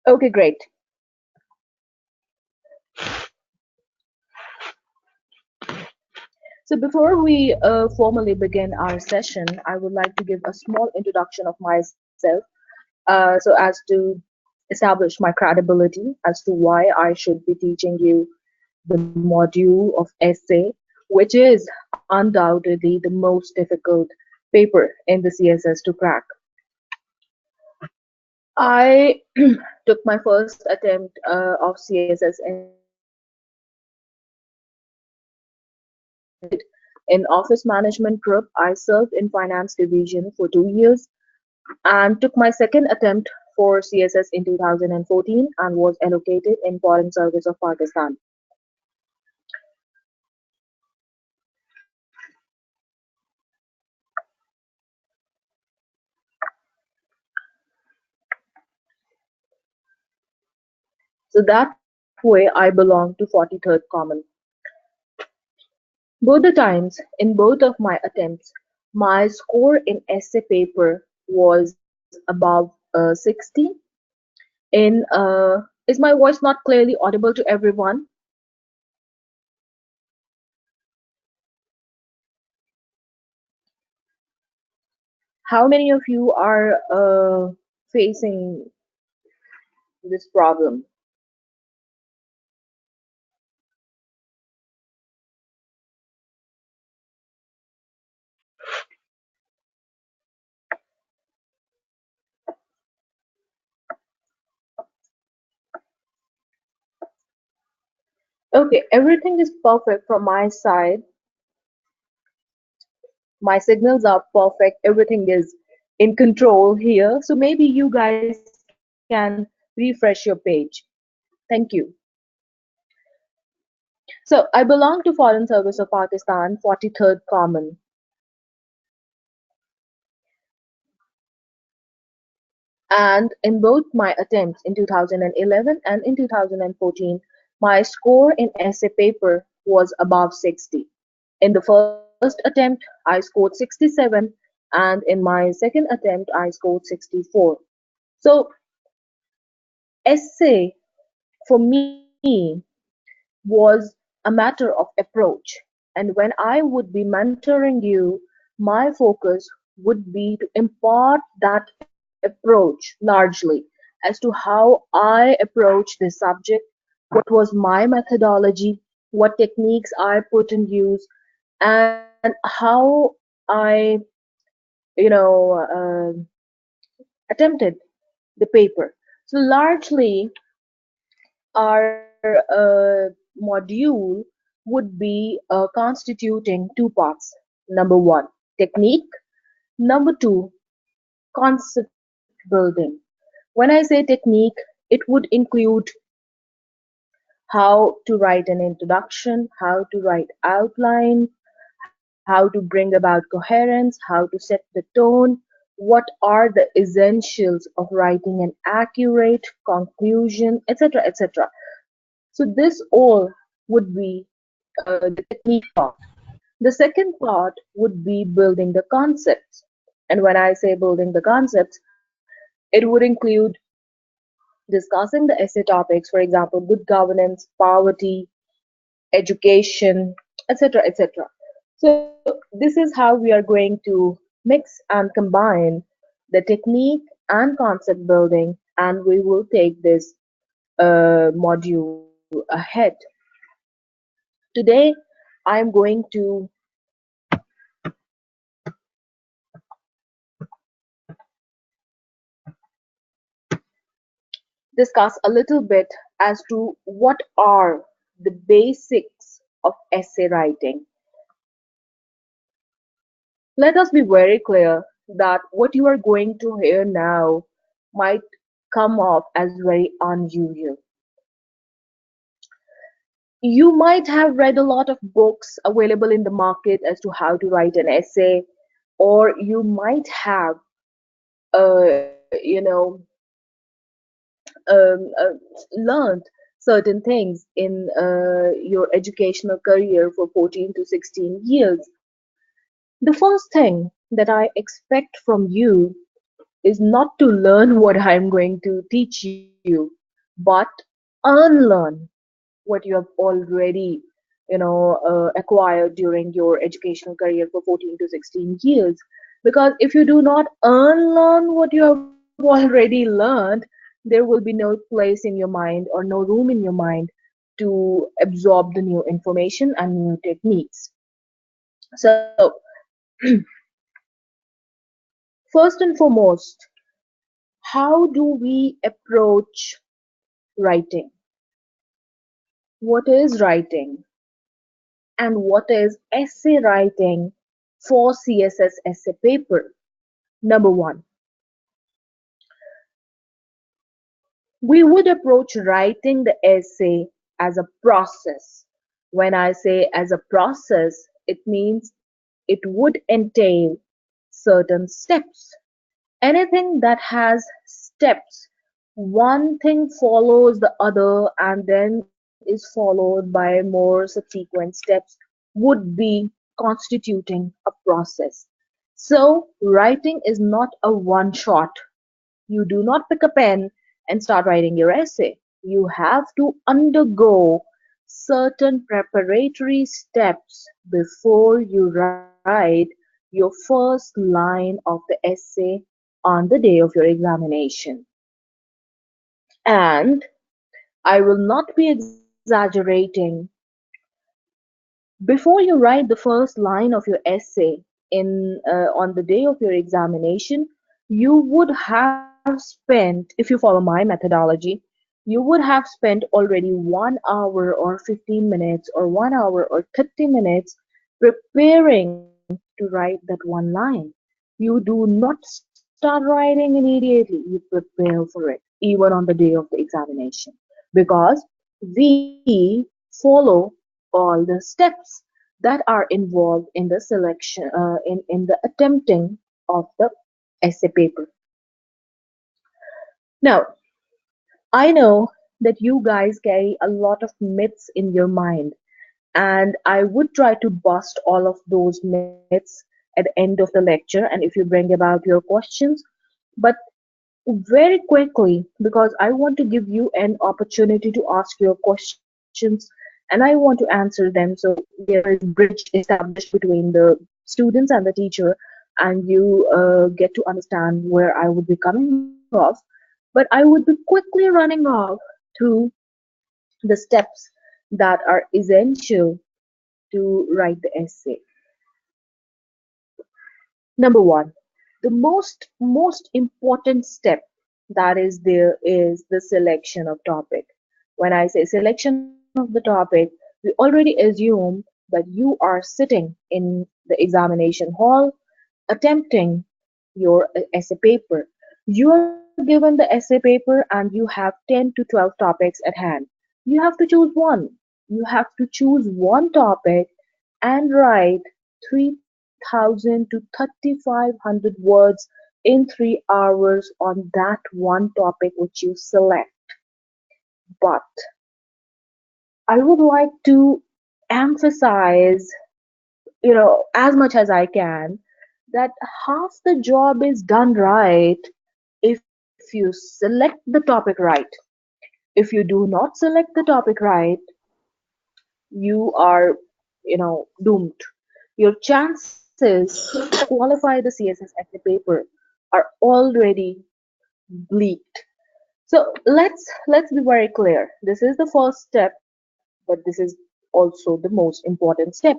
Okay, great. So before we formally begin our session, I would like to give a small introduction of myself so as to establish my credibility as to why I should be teaching you the module of essay, which is undoubtedly the most difficult paper in the CSS to crack. I took my first attempt of CSS in office management group. I served in finance division for 2 years and took my second attempt for CSS in 2014 and was allocated in Foreign Service of Pakistan. So that way I belong to 43rd Common. Both the times, in both of my attempts, my score in essay paper was above 60. Is my voice not clearly audible to everyone? How many of you are facing this problem? Okay, everything is perfect from my side. My signals are perfect. Everything is in control here. So maybe you guys can refresh your page. Thank you. So I belong to Foreign Service of Pakistan, 43rd Common. And in both my attempts in 2011 and in 2014, my score in essay paper was above 60. In the first attempt, I scored 67, and in my second attempt, I scored 64. So, essay for me was a matter of approach. And when I would be mentoring you, my focus would be to impart that approach largely as to how I approach this subject, what was my methodology, what techniques I put in use, and how I, attempted the paper. So largely, our module would be constituting two parts. Number one, technique. Number two, concept building. When I say technique, it would include how to write an introduction, how to write outline, how to bring about coherence, how to set the tone, what are the essentials of writing an accurate conclusion, etc., etc. So this all would be the technique part. The second part would be building the concepts. And when I say building the concepts, it would include discussing the essay topics, for example, good governance, poverty, education, etc., etc. So this is how we are going to mix and combine the technique and concept building, and we will take this module ahead. Today, I'm going to discuss a little bit as to what are the basics of essay writing. Let us be very clear that what you are going to hear now might come off as very unusual. You might have read a lot of books available in the market as to how to write an essay, or you might have, uh, you know, learned certain things in your educational career for 14 to 16 years. The first thing that I expect from you is not to learn what I'm going to teach you. but unlearn what you have already acquired during your educational career for 14 to 16 years. Because if you do not unlearn what you have already learned, there will be no place in your mind or no room in your mind to absorb the new information and new techniques. So first and foremost, how do we approach writing? What is writing? And what is essay writing for CSS essay paper? Number one, we would approach writing the essay as a process. When I say as a process, it means it would entail certain steps. Anything that has steps, one thing follows the other and then is followed by more subsequent steps, would be constituting a process. So, writing is not a one shot. You do not pick a pen and start writing your essay. You have to undergo certain preparatory steps before you write your first line of the essay on the day of your examination. And I will not be exaggerating. Before you write the first line of your essay on the day of your examination, you would have spent, if you follow my methodology, you would have spent already 1 hour or 15 minutes or 1 hour or 30 minutes preparing to write that one line. You do not start writing immediately, you prepare for it, even on the day of the examination, because we follow all the steps that are involved in the selection in the attempting of the essay paper. Now, I know that you guys carry a lot of myths in your mind, and I would try to bust all of those myths at the end of the lecture and if you bring about your questions. But very quickly, because I want to give you an opportunity to ask your questions and I want to answer them, so there is a bridge established between the students and the teacher, and you get to understand where I would be coming off. But I would be quickly running off through the steps that are essential to write the essay. Number one, the most important step that is there is the selection of topic. When I say selection of the topic, we already assume that you are sitting in the examination hall attempting your essay paper. You are given the essay paper and you have 10 to 12 topics at hand. You have to choose one. You have to choose one topic and write 3,000 to 3,500 words in 3 hours on that one topic which you select. But I would like to emphasize, as much as I can, that half the job is done right if you select the topic right. If you do not select the topic right, you are, doomed. Your chances to qualify the CSS essay paper are already bleak. So let's be very clear. This is the first step, but this is also the most important step.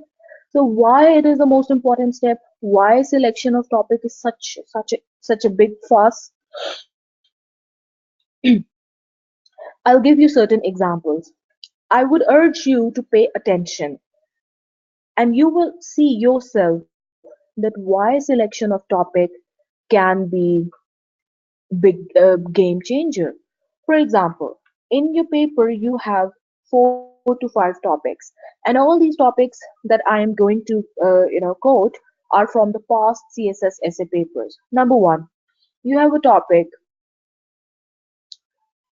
So why it is the most important step? Why selection of topic is such a big fuss? I'll give you certain examples. I would urge you to pay attention and you will see yourself that why selection of topic can be big game changer. For example, in your paper you have 4 to 5 topics, and all these topics that I am going to quote are from the past CSS essay papers. Number one, you have a topic,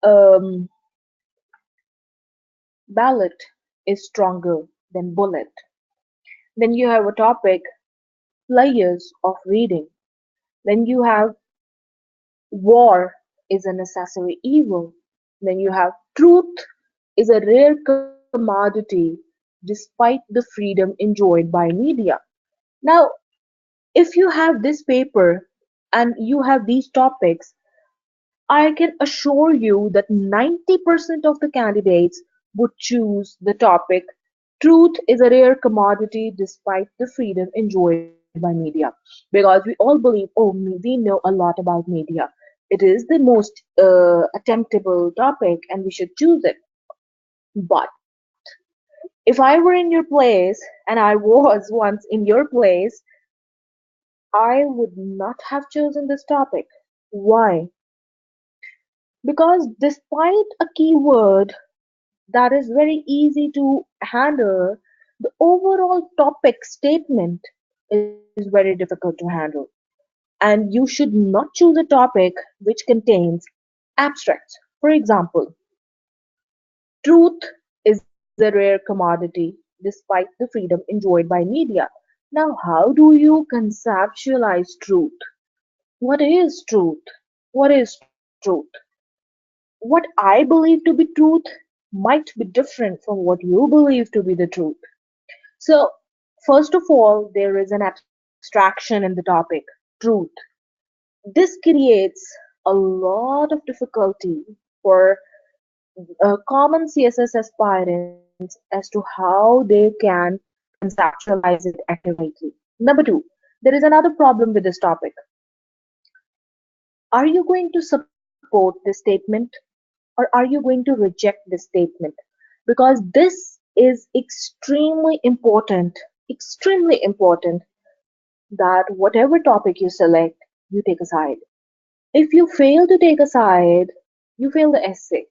um, ballot is stronger than bullet. Then you have a topic, layers of reading. Then you have war is a necessary evil. Then you have truth is a rare commodity despite the freedom enjoyed by media. Now, if you have this paper and you have these topics, I can assure you that 90% of the candidates would choose the topic truth is a rare commodity despite the freedom enjoyed by media. Because we all believe, oh, we know a lot about media. It is the most attemptable topic and we should choose it. But if I were in your place and I was once in your place, I would not have chosen this topic. Why? Because despite a keyword that is very easy to handle, the overall topic statement is very difficult to handle. And you should not choose a topic which contains abstracts. For example, truth is a rare commodity despite the freedom enjoyed by media. Now, how do you conceptualize truth? What is truth? What is truth? What I believe to be truth might be different from what you believe to be the truth. So, first of all, there is an abstraction in the topic truth. This creates a lot of difficulty for common CSS aspirants as to how they can conceptualize it accurately. Number two, there is another problem with this topic. Are you going to support this statement or are you going to reject this statement? Because this is extremely important that whatever topic you select, you take a side. If you fail to take a side, you fail the essay.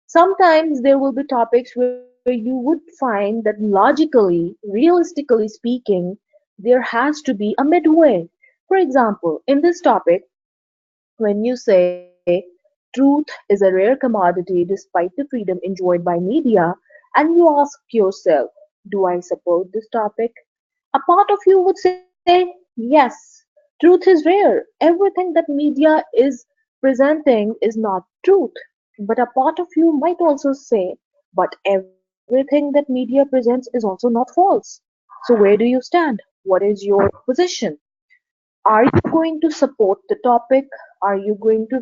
Sometimes there will be topics where you would find that logically, realistically speaking, there has to be a midway. For example, in this topic, when you say truth is a rare commodity despite the freedom enjoyed by media, and you ask yourself, do I support this topic? A part of you would say, yes, truth is rare. Everything that media is presenting is not truth. But a part of you might also say, but everything that media presents is also not false. So where do you stand? What is your position? Are you going to support the topic? Are you going to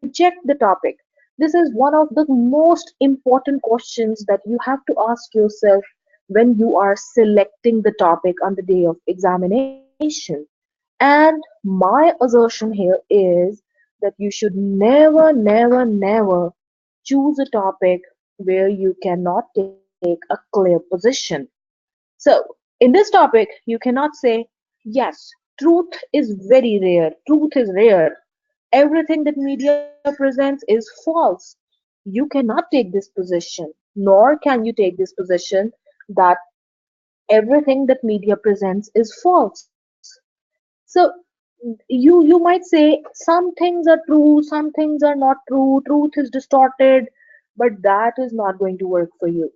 reject the topic? This is one of the most important questions that you have to ask yourself when you are selecting the topic on the day of examination. And my assertion here is that you should never choose a topic where you cannot take a clear position. So, in this topic, you cannot say, yes, truth is very rare, truth is rare. Everything that media presents is false. You cannot take this position, nor can you take this position that everything that media presents is false. So you might say some things are true, some things are not true, truth is distorted, but that is not going to work for you.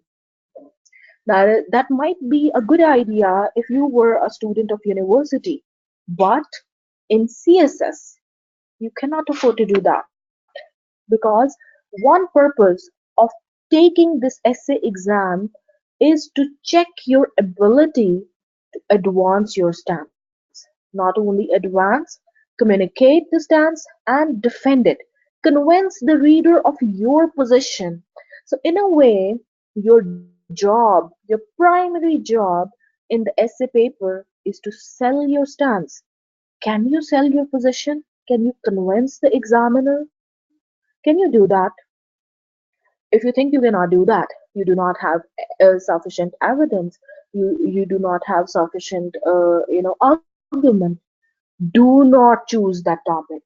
That might be a good idea if you were a student of university, but in CSS, you cannot afford to do that because one purpose of taking this essay exam is to check your ability to advance your stance. Not only advance, communicate the stance and defend it. Convince the reader of your position. So, in a way, your job, your primary job in the essay paper is to sell your stance. Can you sell your position? Can you convince the examiner? Can you do that? If you think you cannot do that, you do not have sufficient evidence. You do not have sufficient argument. Do not choose that topic.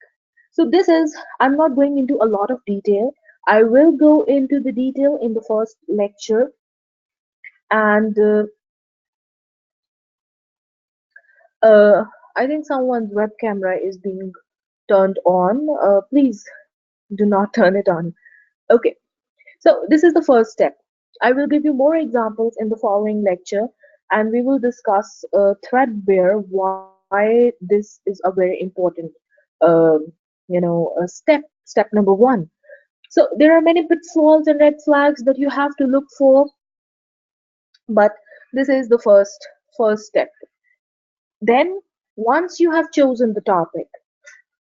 So this is, I'm not going into a lot of detail. I will go into the detail in the first lecture. And I think someone's web camera is being turned on. Please do not turn it on. Okay, so this is the first step. I will give you more examples in the following lecture, and we will discuss threadbare why this is a very important, step. Step number one. So there are many pitfalls and red flags that you have to look for, but this is the first step. Then once you have chosen the topic,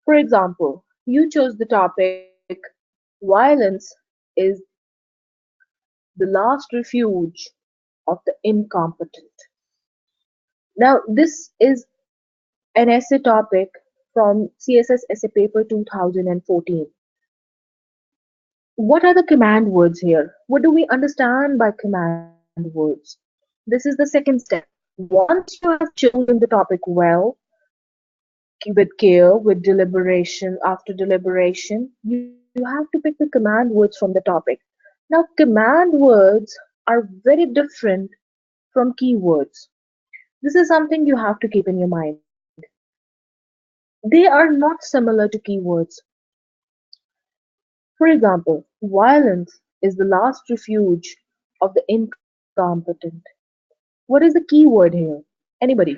for example, you chose the topic violence is the last refuge of the incompetent. Now this is an essay topic from CSS essay paper 2014. What are the command words here? What do we understand by command words? This is the second step. Once you have chosen the topic well, with care, with deliberation, after deliberation, you have to pick the command words from the topic. Now, command words are very different from keywords. This is something you have to keep in your mind. They are not similar to keywords. For example, violence is the last refuge of the incompetent. What is the keyword here? Anybody?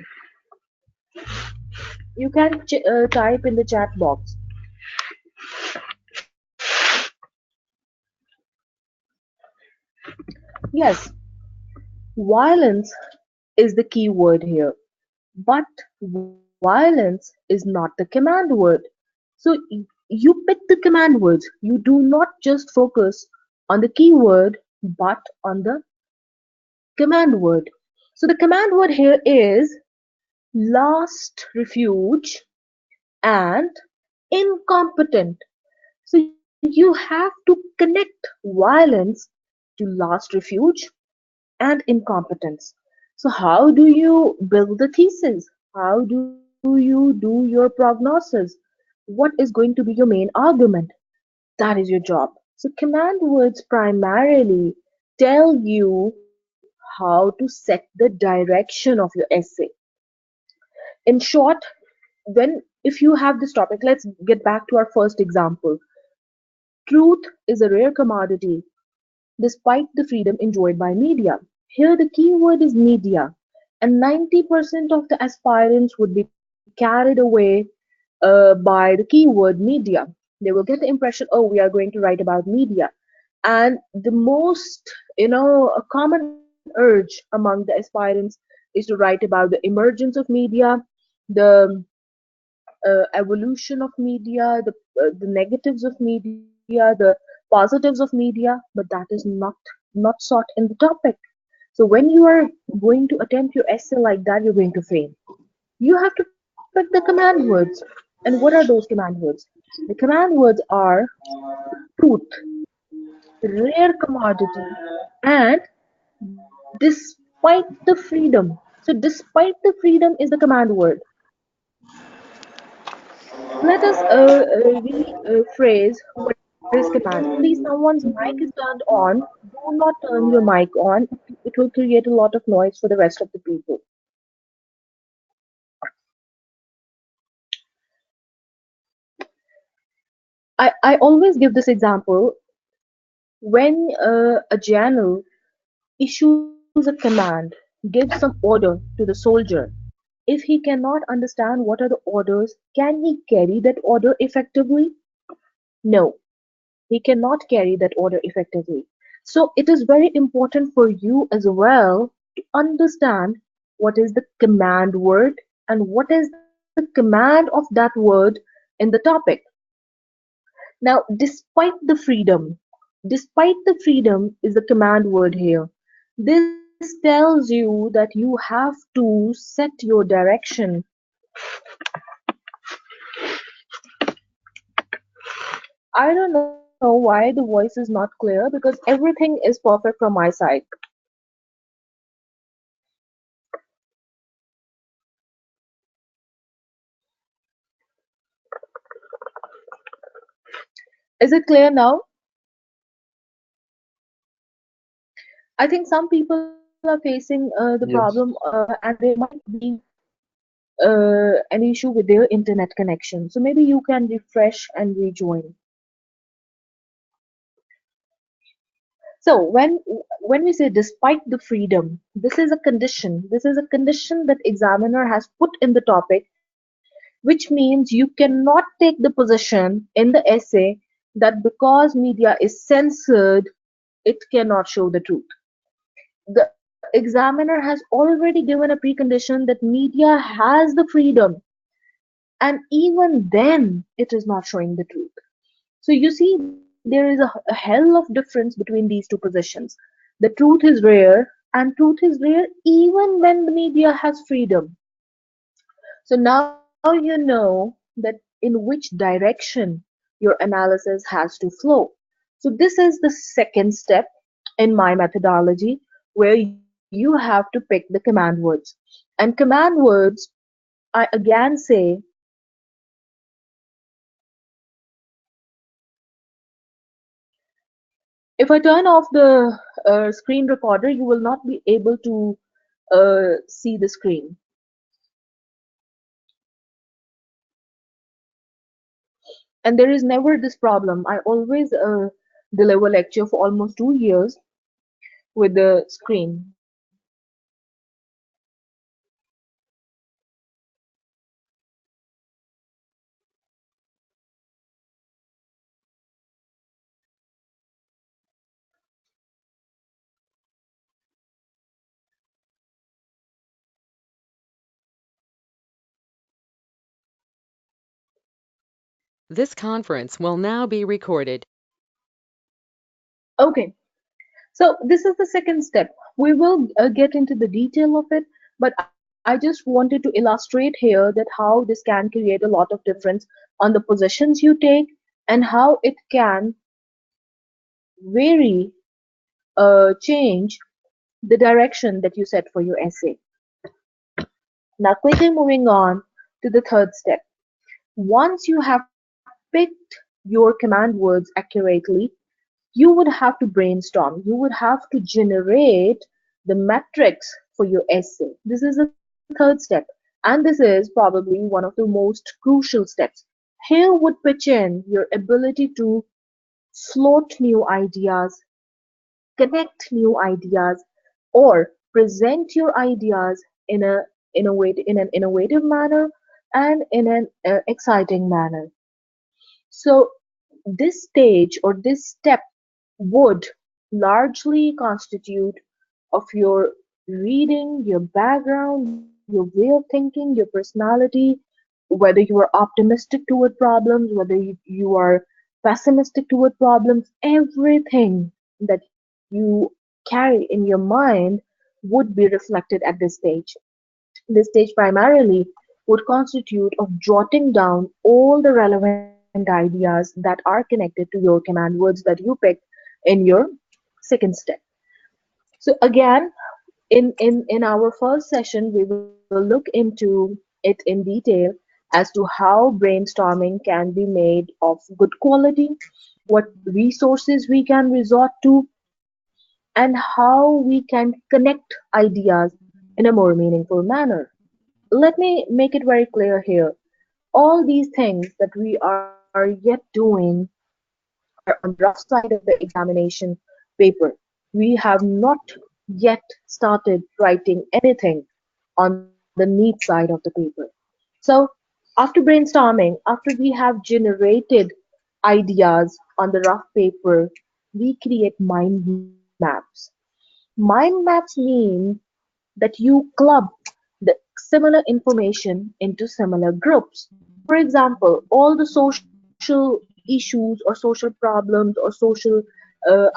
You can type in the chat box. Yes, violence is the key word here, but violence is not the command word. So you pick the command words. You do not just focus on the keyword, but on the command word. So the command word here is last refuge and incompetent. So you have to connect violence to last refuge and incompetence. So, how do you build the thesis? How do you do your prognosis? What is going to be your main argument? That is your job. So, command words primarily tell you how to set the direction of your essay. In short, when if you have this topic, let's get back to our first example. Truth is a rare commodity despite the freedom enjoyed by media. Here the key word is media, and 90% of the aspirants would be carried away by the keyword media. They will get the impression, oh, we are going to write about media. And the most, a common urge among the aspirants is to write about the emergence of media, the evolution of media, the negatives of media, the positives of media, but that is not sought in the topic. So when you are going to attempt your essay like that, you're going to fail. You have to pick the command words. And what are those command words? The command words are truth, rare commodity, and despite the freedom. So despite the freedom is the command word. Let us rephrase what is command. Please, someone's mic is turned on. Do not turn your mic on. It will create a lot of noise for the rest of the people. I always give this example when a general issues a command, gives some order to the soldier. If he cannot understand what are the orders, can he carry that order effectively? No, he cannot carry that order effectively. So it is very important for you as well to understand what is the command word and what is the command of that word in the topic. Now, despite the freedom is the command word here. This tells you that you have to set your direction. I don't know why the voice is not clear because everything is perfect from my side. Is it clear now? I think some people are facing the problem, Yes. and there might be an issue with their internet connection. So maybe you can refresh and rejoin. So when we say despite the freedom, this is a condition. This is a condition that examiner has put in the topic, which means you cannot take the position in the essay that because media is censored, it cannot show the truth. The examiner has already given a precondition that media has the freedom, and even then it is not showing the truth. So you see, there is a hell of difference between these two positions. The truth is rare, and truth is rare even when the media has freedom. So now you know that in which direction your analysis has to flow. So this is the second step in my methodology, where you have to pick the command words. And command words, I again say, if I turn off the screen recorder, you will not be able to see the screen. And there is never this problem. I always deliver lecture for almost 2 years with the screen. This conference will now be recorded. Okay, so this is the second step. We will get into the detail of it, but I just wanted to illustrate here that how this can create a lot of difference on the positions you take, and how it can vary, change the direction that you set for your essay. Now, quickly moving on to the third step. Once you have picked your command words accurately, you would have to brainstorm. You would have to generate the metrics for your essay. This is the third step, and this is probably one of the most crucial steps. Here would pitch in your ability to float new ideas, connect new ideas, or present your ideas in an innovative manner and in an exciting manner. So this stage or this step would largely constitute of your reading, your background, your way of thinking, your personality, whether you are optimistic toward problems, whether you are pessimistic toward problems, everything that you carry in your mind would be reflected at this stage. This stage primarily would constitute of jotting down all the relevant ideas that are connected to your command words that you picked in your second step. So again, in our first session, we will look into it in detail as to how brainstorming can be made of good quality, what resources we can resort to, and how we can connect ideas in a more meaningful manner. Let me make it very clear here. All these things that we are yet doing are on the rough side of the examination paper. We have not yet started writing anything on the neat side of the paper. So, after brainstorming, after we have generated ideas on the rough paper, we create mind maps. Mind maps mean that you club the similar information into similar groups. For example, all the social issues or social problems or social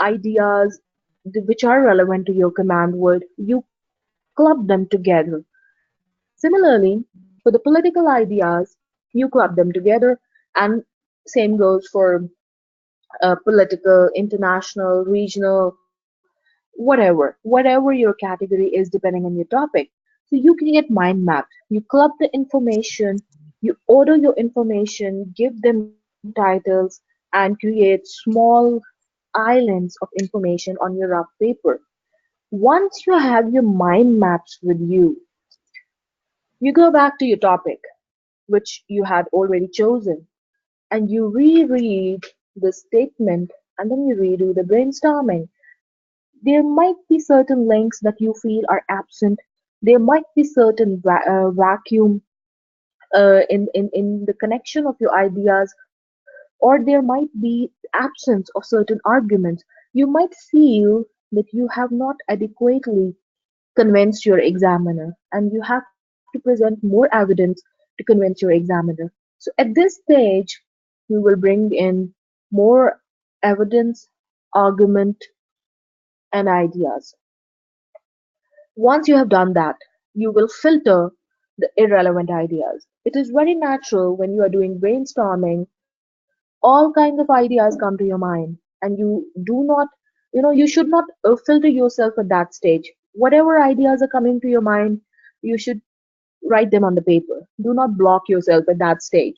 ideas which are relevant to your command word, you club them together. Similarly, for the political ideas, you club them together, and same goes for political, international, regional, whatever your category is, depending on your topic. So you create mind maps. You club the information, you order your information, give them titles, and create small islands of information on your rough paper. Once you have your mind maps with you go back to your topic, which you had already chosen, and you reread the statement, and then you redo the brainstorming. There might be certain links that you feel are absent. There might be certain vacuum in the connection of your ideas or there might be absence of certain arguments. You might feel that you have not adequately convinced your examiner, and you have to present more evidence to convince your examiner. So at this stage, we will bring in more evidence, argument, and ideas. Once you have done that, you will filter the irrelevant ideas. It is very natural when you are doing brainstorming, all kinds of ideas come to your mind, and you do not, you should not filter yourself at that stage. Whatever ideas are coming to your mind, you should write them on the paper. Do not block yourself at that stage.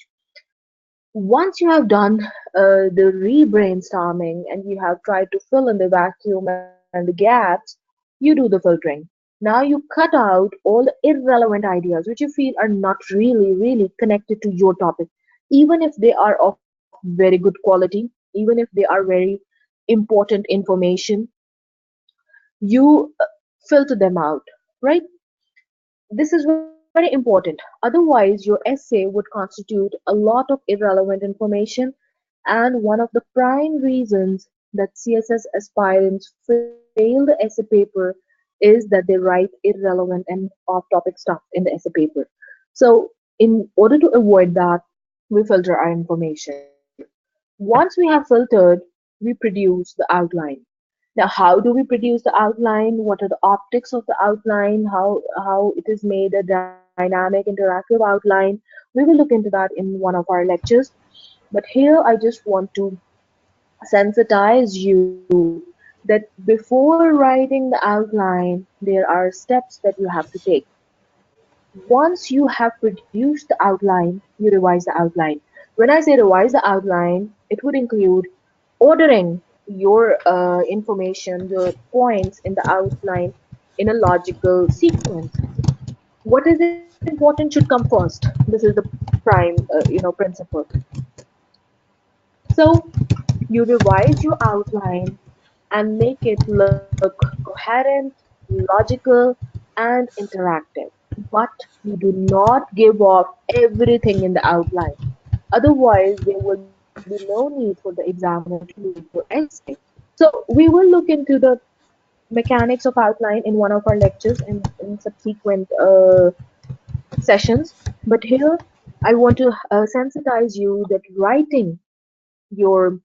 Once you have done the re-brainstorming and you have tried to fill in the vacuum and the gaps, you do the filtering. Now you cut out all the irrelevant ideas which you feel are not really connected to your topic, even if they are of very good quality, even if they are very important information, you filter them out, right? This is very important. Otherwise, your essay would constitute a lot of irrelevant information, and one of the prime reasons that CSS aspirants fail the essay paper is that they write irrelevant and off topic stuff in the essay paper. So, in order to avoid that, we filter our information. Once we have filtered, we produce the outline. Now, how do we produce the outline? What are the optics of the outline? How it is made a dynamic, interactive outline? We will look into that in one of our lectures. But here, I just want to sensitize you that before writing the outline, there are steps that you have to take. Once you have produced the outline, you revise the outline. When I say revise the outline, it would include ordering your information, the points in the outline in a logical sequence. What is important should come first. This is the prime, principle. So you revise your outline and make it look coherent, logical, and interactive. But you do not give off everything in the outline. Otherwise, there will be no need for the examiner to read your essay. So we will look into the mechanics of outline in one of our lectures in subsequent sessions. But here, I want to sensitize you that writing your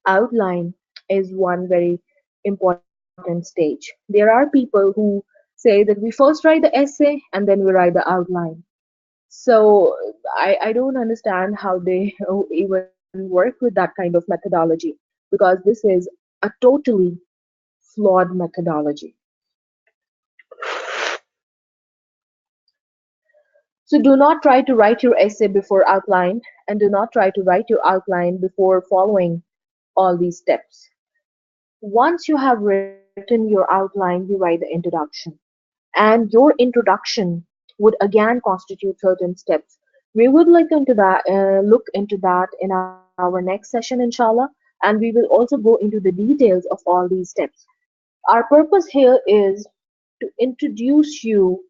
outline is one very important stage. There are people who say that we first write the essay and then we write the outline. So I don't understand how they even work with that kind of methodology, because this is a totally flawed methodology. So do not try to write your essay before outline, and do not try to write your outline before following all these steps. Once you have written your outline, you write the introduction. And your introduction would again constitute certain steps. We would look into that in our next session, inshallah, and we will also go into the details of all these steps. Our purpose here is to introduce you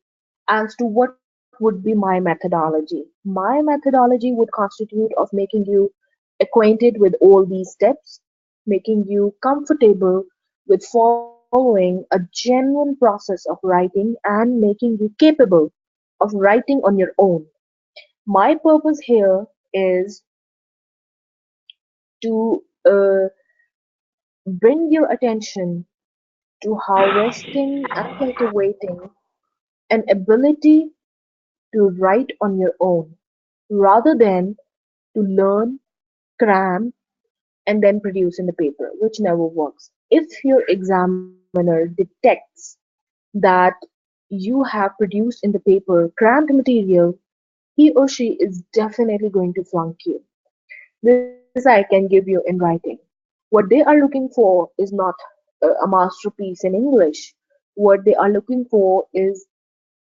as to what would be my methodology. My methodology would constitute of making you acquainted with all these steps, making you comfortable with following a genuine process of writing, and making you capable of writing on your own. My purpose here is to bring your attention to harvesting and cultivating an ability to write on your own rather than to learn, cram, and then produce in the paper, which never works. If your examiner detects that you have produced in the paper crammed material, he or she is definitely going to flunk you. This I can give you in writing. What they are looking for is not a masterpiece in English. What they are looking for is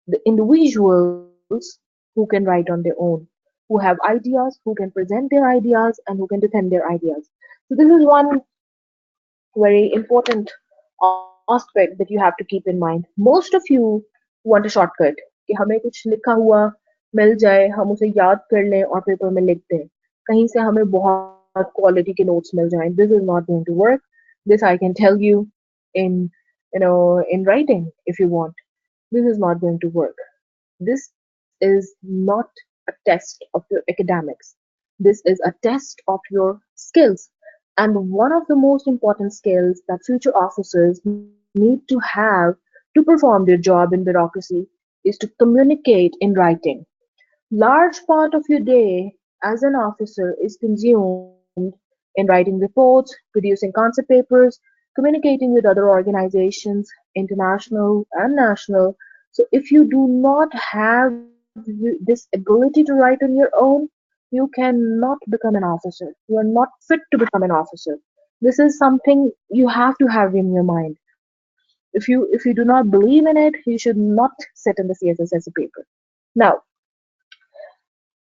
the individuals who can write on their own, who have ideas, who can present their ideas, and who can defend their ideas. So this is one very important aspect that you have to keep in mind. Most of you want a shortcut कि हमें कुछ लिखा हुआ मिल जाए, हम उसे याद कर लें और पेपर में लिख दें. कहीं से हमें बहुत quality के notes मिल जाएं. This is not going to work. This I can tell you in in writing if you want. This is not going to work. This is not a test of your academics. This is a test of your skills. And one of the most important skills that future officers need to have to perform their job in bureaucracy is to communicate in writing. Large part of your day as an officer is consumed in writing reports, producing concept papers, communicating with other organizations, international and national. So if you do not have this ability to write on your own, you cannot become an officer. You are not fit to become an officer. This is something you have to have in your mind. If you do not believe in it, you should not sit in the CSS as a paper. Now,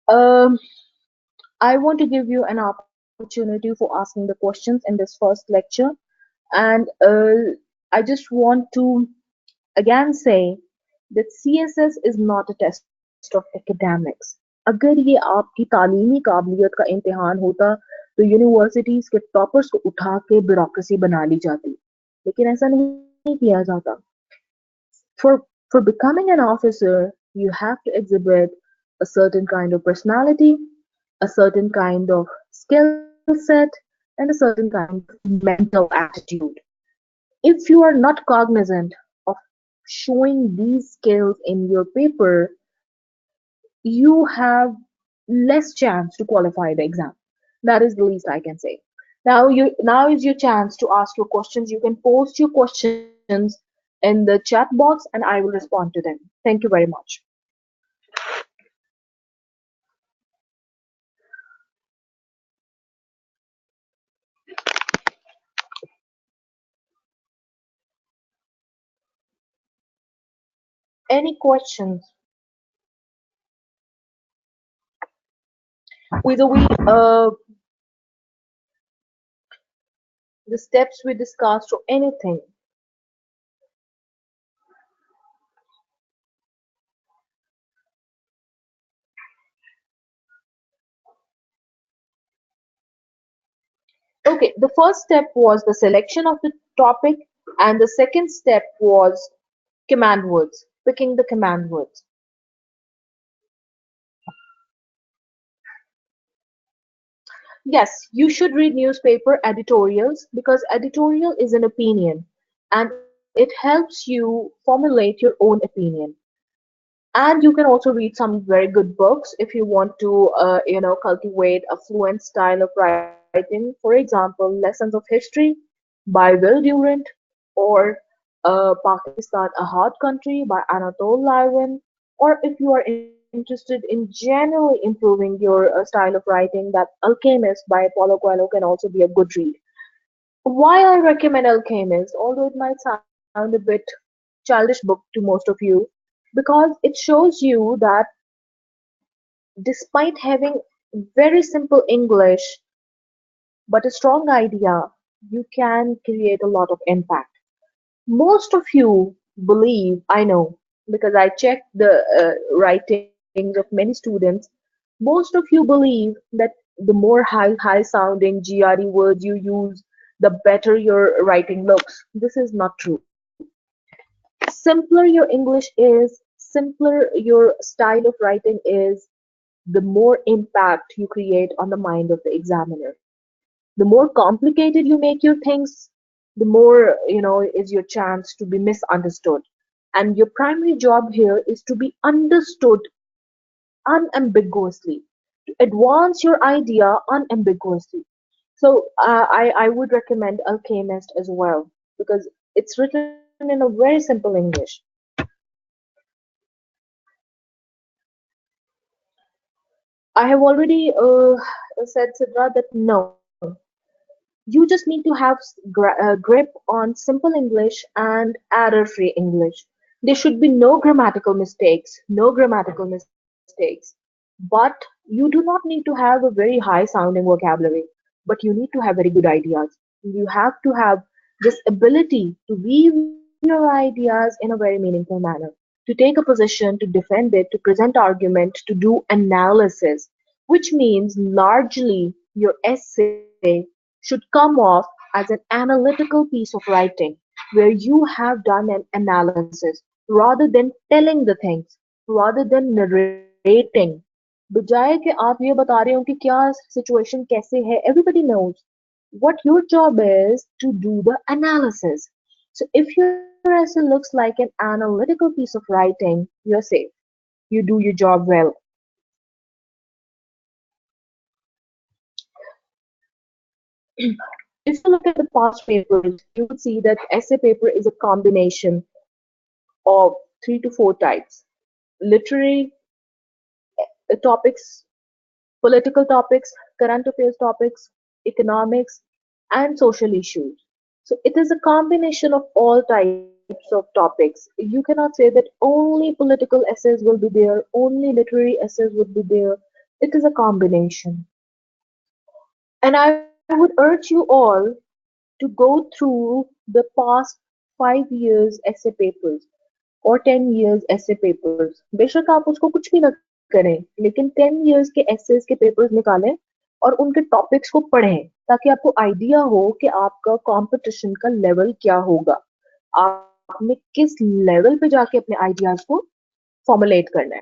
um, I want to give you an opportunity for asking the questions in this first lecture, and I just want to again say that CSS is not a test of academics. अगर ये आपकी तालीमी काबिलियत का इम्तिहान होता तो universities के टॉपर्स को उठा के ब्यूरोक्रेसी बना ली जाती, लेकिन ऐसा नहीं किया जाता. For becoming an officer, you have to exhibit a certain kind of personality, a certain kind of skill set, and a certain kind of mental attitude. If you are not cognizant of showing these skills in your paper, you have less chance to qualify the exam. That is the least I can say. Now is your chance to ask your questions. You can post your questions in the chat box and I will respond to them. Thank you very much. Any questions? Whether we the steps we discussed or anything. Okay, the first step was the selection of the topic, and the second step was command words, picking the command words. Yes, you should read newspaper editorials because editorial is an opinion and it helps you formulate your own opinion. And you can also read some very good books if you want to, cultivate a fluent style of writing. For example, Lessons of History by Will Durant, or Pakistan, a Hard Country by Anatole Liwan. Or if you are interested in generally improving your style of writing, that Alchemist by Paulo Coelho can also be a good read. Why I recommend Alchemist, although it might sound a bit childish book to most of you, because it shows you that despite having very simple English but a strong idea, you can create a lot of impact. Most of you believe, I know, because I checked the writings of many students, most of you believe that the more high sounding GRE words you use, the better your writing looks. This is not true. Simpler your English is, simpler your style of writing is, the more impact you create on the mind of the examiner. The more complicated you make your things, the more, is your chance to be misunderstood. And your primary job here is to be understood unambiguously, to advance your idea unambiguously. So I would recommend Alchemist as well because it's written in a very simple English. I have already said, Sidra, that no, you just need to have grip on simple English and error-free English. There should be no grammatical mistakes, no grammatical mistakes. But you do not need to have a very high-sounding vocabulary, but you need to have very good ideas. You have to have this ability to weave your ideas in a very meaningful manner, to take a position, to defend it, to present argument, to do analysis, which means largely Your essay should come off as an analytical piece of writing where you have done an analysis rather than telling the things, rather than narrating. बजाय कि आप ये बता रहे हो कि क्या situation कैसे है, everybody knows. What your job is to do the analysis. So if your essay looks like an analytical piece of writing, you're safe. You do your job well. If you look at the past papers, you would see that essay paper is a combination of three to four types: literary topics, political topics, current affairs topics, economics, and social issues. So it is a combination of all types of topics. You cannot say that only political essays will be there, only literary essays would be there. It is a combination. And I would urge you all to go through the past 5 years essay papers और 10 years essay papers. बेशक आप उसको कुछ भी ना करें, लेकिन 10 years के essays के papers निकालें और उनके topics को पढ़ें ताकि आपको idea हो कि आपका competition का level क्या होगा, आपने किस level पे जाके अपने ideas को formulate करना है.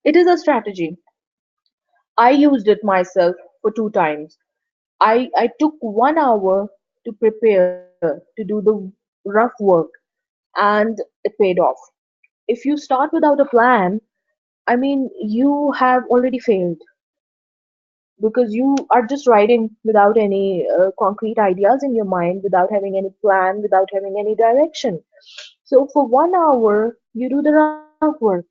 It is a strategy. I used it myself for 2 times. I took 1 hour to prepare to do the rough work, and it paid off. If you start without a plan, I mean, you have already failed because you are just writing without any concrete ideas in your mind, without having any plan, without having any direction. So for 1 hour, you do the rough work.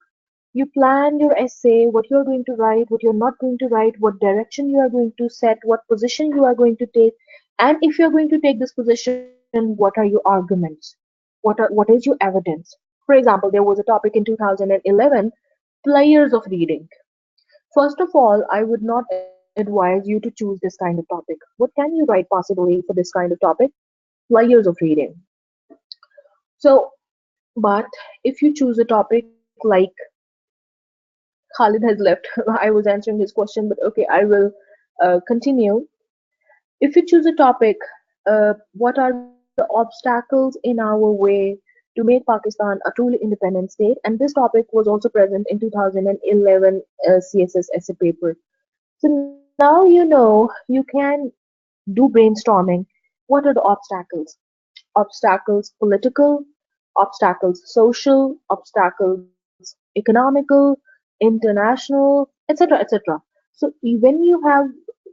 You plan your essay, what you are going to write, what you're not going to write, what direction you are going to set, what position you are going to take, and if you're going to take this position, what are your arguments? What is your evidence? For example, there was a topic in 2011, players of reading. First of all, I would not advise you to choose this kind of topic. What can you write possibly for this kind of topic? Players of reading. So, but if you choose a topic like Khalid has left, I was answering his question, but okay, I will continue. If you choose a topic, what are the obstacles in our way to make Pakistan a truly independent state? And this topic was also present in 2011 CSS essay paper. So now you know you can do brainstorming. What are the obstacles? Obstacles political, obstacles social, obstacles economical, international, etc. etc. So when you have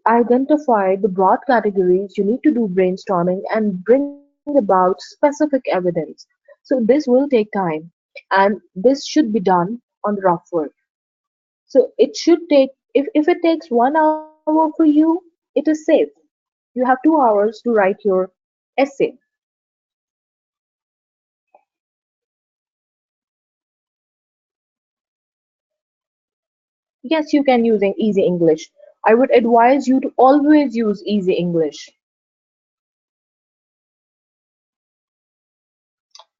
identified the broad categories, you need to do brainstorming and bring about specific evidence. So this will take time, and this should be done on the rough work. So it should take, if it takes 1 hour for you, it is safe. You have 2 hours to write your essay. Yes, you can use easy English. I would advise you to always use easy English.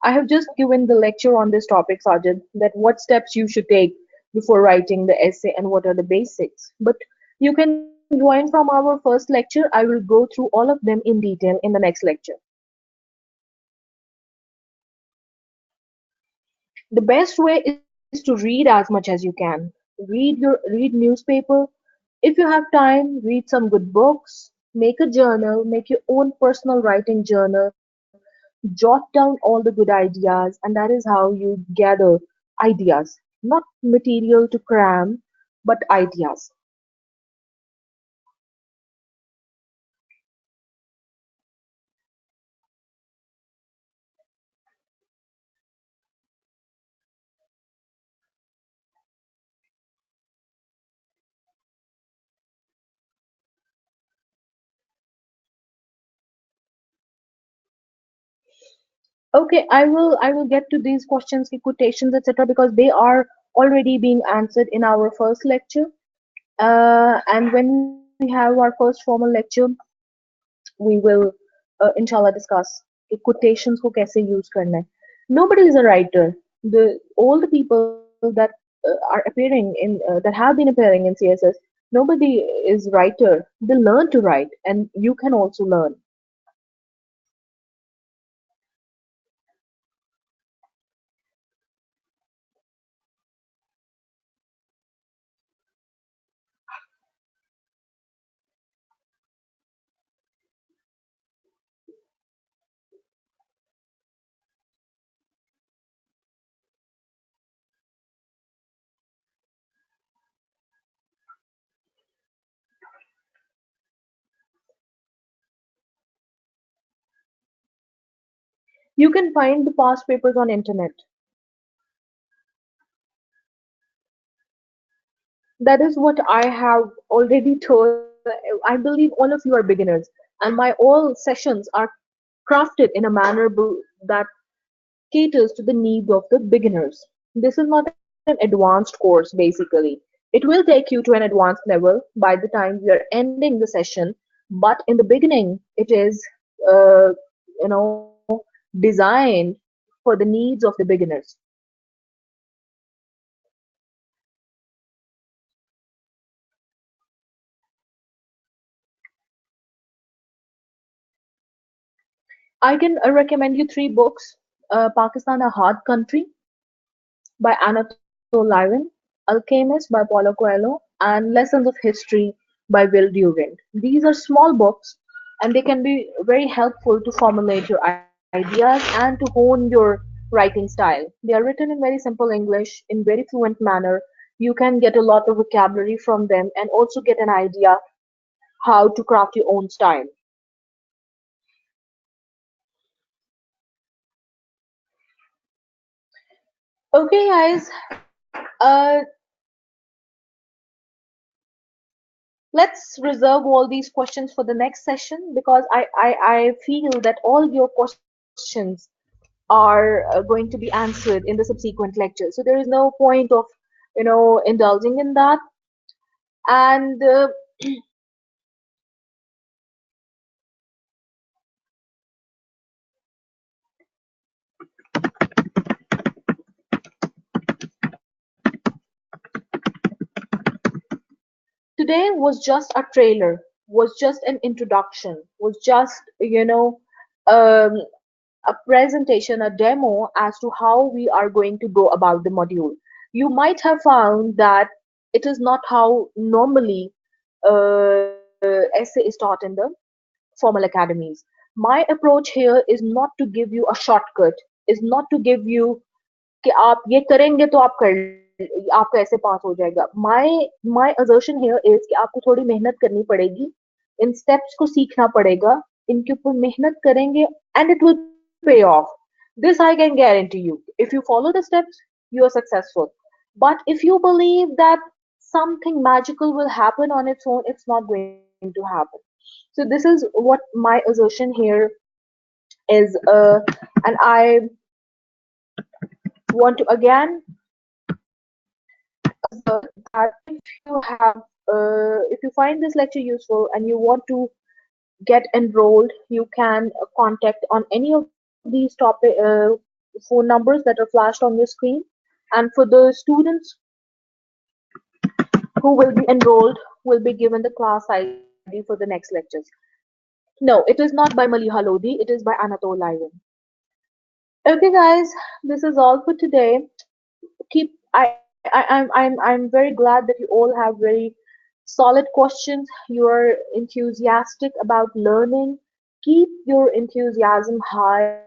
I have just given the lecture on this topic, Sajid, that what steps you should take before writing the essay and what are the basics. But you can join from our first lecture. I will go through all of them in detail in the next lecture. The best way is to read as much as you can. Read newspaper. If you have time, read some good books, make a journal, make your own personal writing journal, jot down all the good ideas, and that is how you gather ideas. Not material to cram, but ideas. Okay, I will get to these questions, ki quotations, etc., because they are already being answered in our first lecture. And when we have our first formal lecture, we will inshallah discuss कि quotations को कैसे use करना है. Nobody is a writer. The all the people that are appearing in that have been appearing in CSS, nobody is writer. They learn to write, and you can also learn. You can find the past papers on internet. That is what I have already told. I believe all of you are beginners, and my all sessions are crafted in a manner that caters to the needs of the beginners. This is not an advanced course, basically. It will take you to an advanced level by the time we are ending the session, but in the beginning, it is, uh, designed for the needs of the beginners. I can recommend you three books: Pakistan, a Hard Country by Anatole Lyron, Alchemist by Paulo Coelho, and Lessons of History by Will Durant. These are small books, and they can be very helpful to formulate your ideas and to hone your writing style. They are written in very simple English, in very fluent manner. You can get a lot of vocabulary from them and also get an idea how to craft your own style. Okay, guys, uh, let's reserve all these questions for the next session because I feel that all your questions are going to be answered in the subsequent lecture. So there is no point of, indulging in that. And today was just a trailer, was just an introduction, was just, um, a presentation, a demo as to how we are going to go about the module. You might have found that it is not how normally essay is taught in the formal academies. My approach here is not to give you a shortcut, is not to give you कि आप ये करेंगे तो आप कर आपका ऐसे पास हो जाएगा. My assertion here is कि आपको थोड़ी मेहनत करनी पड़ेगी, इन steps को सीखना पड़ेगा, इनके ऊपर मेहनत करेंगे, and it will pay off. This I can guarantee you. If you follow the steps, you are successful. But if you believe that something magical will happen on its own, it's not going to happen. So this is what my assertion here is, and I want to again that if you find this lecture useful and you want to get enrolled, you can contact on any of these topic phone numbers that are flashed on your screen. And for the students who will be enrolled, will be given the class ID for the next lectures. No, it is not by Maliha Lodi. It is by Anatole Lyron. Okay, guys, this is all for today. Keep I'm very glad that you all have very solid questions. You are enthusiastic about learning. Keep your enthusiasm high.